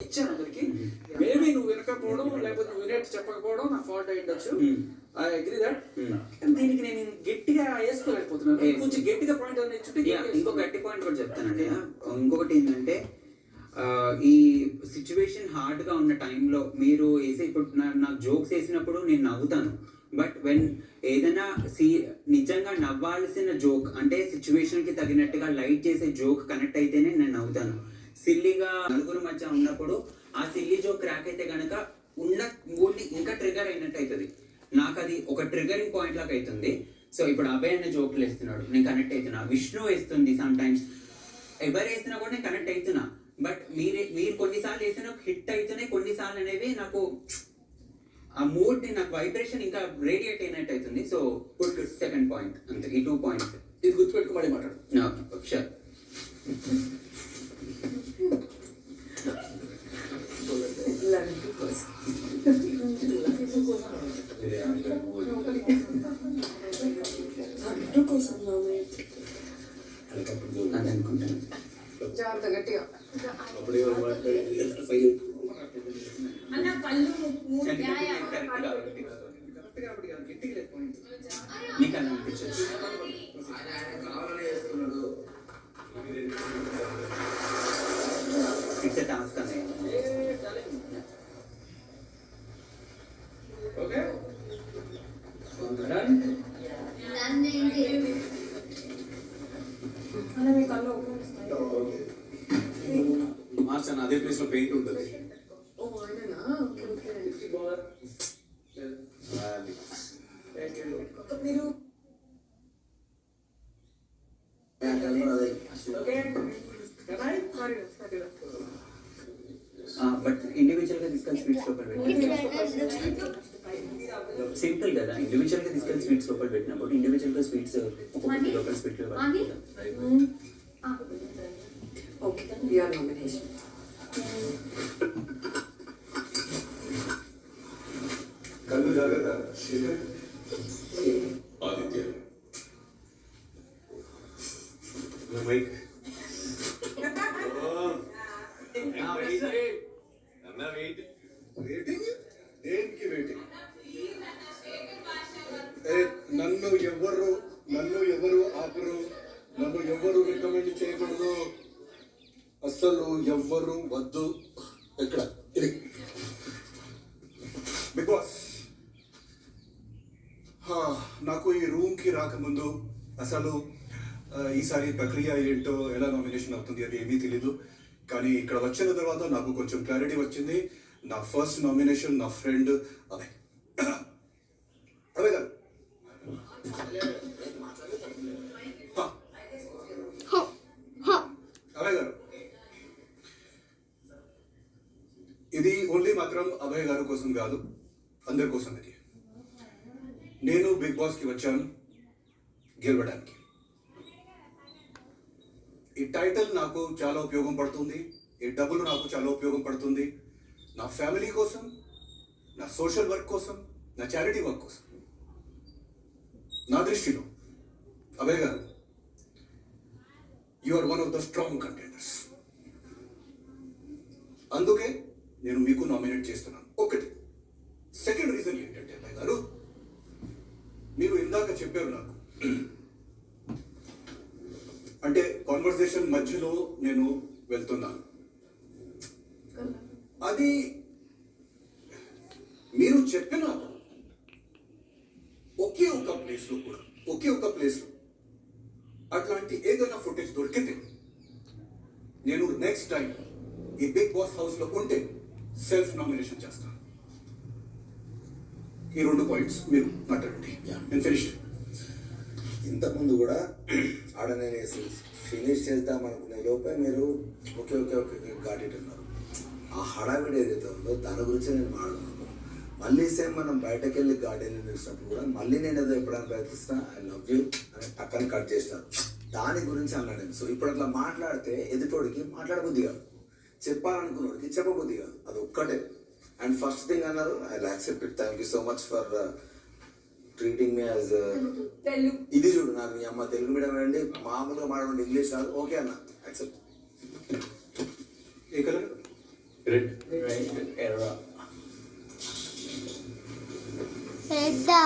ఇచ్చాను అతనికి. మేబీ నువ్వు వినకపోవడం లేకపోతే నువ్వు వినేట్టు చెప్పకపోవడం నా ఫాల్ట్ అయి ఉండొచ్చు. I agree that. దీనికి నేను గట్టిగా వేసుకోలేకపోతున్నాను. కొంచెం గట్టిగా పాయింట్ అనేది ఇచ్చుంటే. ఇంకో గట్టి పాయింట్ కూడా చెప్తానండి. ఇంకొకటి ఏంటంటే ఈ సిచ్యువేషన్ హార్డ్గా ఉన్న టైంలో మీరు వేసే ఇప్పుడు నాకు జోక్స్ వేసినప్పుడు నేను నవ్వుతాను. బట్ వెన్ ఏదైనా నిజంగా నవ్వాల్సిన జోక్ అంటే సిచ్యువేషన్కి తగినట్టుగా లైట్ చేసే జోక్ కనెక్ట్ అయితేనే నేను నవ్వుతాను. సిల్లీగా నలుగురు మధ్య ఉన్నప్పుడు ఆ సిల్లీ జోక్ క్రాక్ అయితే కనుక ఉన్న మూడ్ని ఇంకా ట్రిగర్ అయినట్టు అవుతుంది. నాకు అది ఒక ట్రిగరింగ్ పాయింట్ లాగా అవుతుంది. సో ఇప్పుడు అభయ్ అన్న జోక్లు వేస్తున్నాడు, నేను కనెక్ట్ అవుతున్నా. విష్ణు వేస్తుంది సమ్ టైమ్స్, ఎవరు వేసినా కూడా నేను కనెక్ట్ అవుతున్నా. బట్ మీరు కొన్నిసార్లు వేసిన హిట్ అవుతున్నాయి, కొన్నిసార్లు అనేవి నాకు ఆ మూడ్ నాకు వైబ్రేషన్ ఇంకా రేడియేట్ అయినట్టు అవుతుంది. సో గుడ్ సెకండ్ పాయింట్ అంతే. ఈ 2 పాయింట్స్ ఇది గుర్తుపెట్టుకోమని మాట్లాడు. షూర్. అది అనుకుంటాను. గట్టిగా మీకు అలా అనిపించచ్చు. ఇట్స్ ఎ టాస్క్ అనే. ఓకే మార్చాను. అదే ప్లేస్ లో పెయింట్ ఉంటుంది. బట్ ఇండివిజువల్ గా తీసుకెళ్ళి స్వీట్స్ లోపల సింపుల్ కదా. ఇండివిజువల్ గా తీసుకెళ్ళి స్వీట్స్ లోపల పెట్టినప్పుడు ఇండివిజువల్ గా స్వీట్స్ ఒక్కొక్కటి లోపల స్వీట్ లో ఓకే. Your nomination. కళ్ళు జాగ్రత్త. ఆదిత్య మైక్ అన్న వెయిట్. వెయిటింగ్ దేనికి వెయిటింగ్? నన్ను ఎవరు ఆపరు, నన్ను ఎవరు రికమెండ్ చేయకూడదు, అస్సలు ఎవ్వరు వద్దు. ఎక్కడ ఇది బిగ్ బాస్. నాకు ఈ రూమ్కి రాకముందు అసలు ఈసారి ప్రక్రియ ఏంటో, ఎలా నామినేషన్ అవుతుంది అది ఏమీ తెలీదు. కానీ ఇక్కడ వచ్చిన తర్వాత నాకు కొంచెం క్లారిటీ వచ్చింది. నా ఫస్ట్ నామినేషన్ నా ఫ్రెండ్ అభయ్ గారు. అభయ్ గారు, ఇది ఓన్లీ మాత్రం అభయ్ గారి కోసం కాదు, అందరి కోసం. ఇది నేను బిగ్ బాస్కి వచ్చాను గెలవడానికి. ఈ టైటిల్ నాకు చాలా ఉపయోగం పడుతుంది, ఈ డబ్బులు నాకు చాలా ఉపయోగం పడుతుంది. నా ఫ్యామిలీ కోసం, నా సోషల్ వర్క్ కోసం, నా చారిటీ వర్క్ కోసం. నా దృష్టిలో అభయ్ గారు, you are one of the strong contenders. అందుకే నేను మీకు నామినేట్ చేస్తున్నాను. ఒకటి. సెకండ్ రీజన్ ఏంటంటే అభయ్ గారు, మీరు ఇందాక చెప్పారు నాకు, అంటే కాన్వర్సేషన్ మధ్యలో నేను వెళ్తున్నాను, అది మీరు చెప్పిన ఒకే ఒక ప్లేస్లో అట్లాంటి ఏదైనా ఫుటేజ్ దొరికితే నేను నెక్స్ట్ టైం ఈ బిగ్ బాస్ హౌస్లో ఉంటే సెల్ఫ్ నామినేషన్ చేస్తాను. ఈ 2 పాయింట్స్ మీరు మాట్లాడండి. నేను ఫినిష్డ్. ఇంతకుముందు కూడా ఆడ నేను ఫినిష్ చేద్దాం అనుకునే లోపే మీరు ఓకే ఓకే ఓకే గాట్ అన్నారు. ఆ హడావిడి ఏదైతే ఉందో దాని గురించి నేను మాట్లాడుతున్నాను. మళ్ళీ సేమ్ మనం బయటకు వెళ్ళి గార్డెన్ చూసినప్పుడు కూడా మళ్ళీ నేను ఏదో ఎప్పుడైనా ప్రయత్నిస్తున్నా ఐ లవ్ యూ అని పక్కన కట్ చేస్తాను. దాని గురించి అన్నాడు నేను. సో ఇప్పుడు అట్లా మాట్లాడితే ఎదుటోడికి మాట్లాడబుద్ధి కాదు, చెప్పాలనుకున్నోడికి చెప్పబుద్ధి కాదు. అది ఒక్కటే. అండ్ ఫస్ట్ థింగ్ అన్నారు, I accept it. Thank you so much for treating me as ఇది. చూడు, నాకు మీ అమ్మ తెలుగు మీడియం అండి, మామూలుగా మాట్లాడండి, ఇంగ్లీష్ కాదు. ఓకే అన్న, యాక్సెప్ట్. ఏ కలర్? రెడ్ రైట్ ఎర్ర రెడ్డా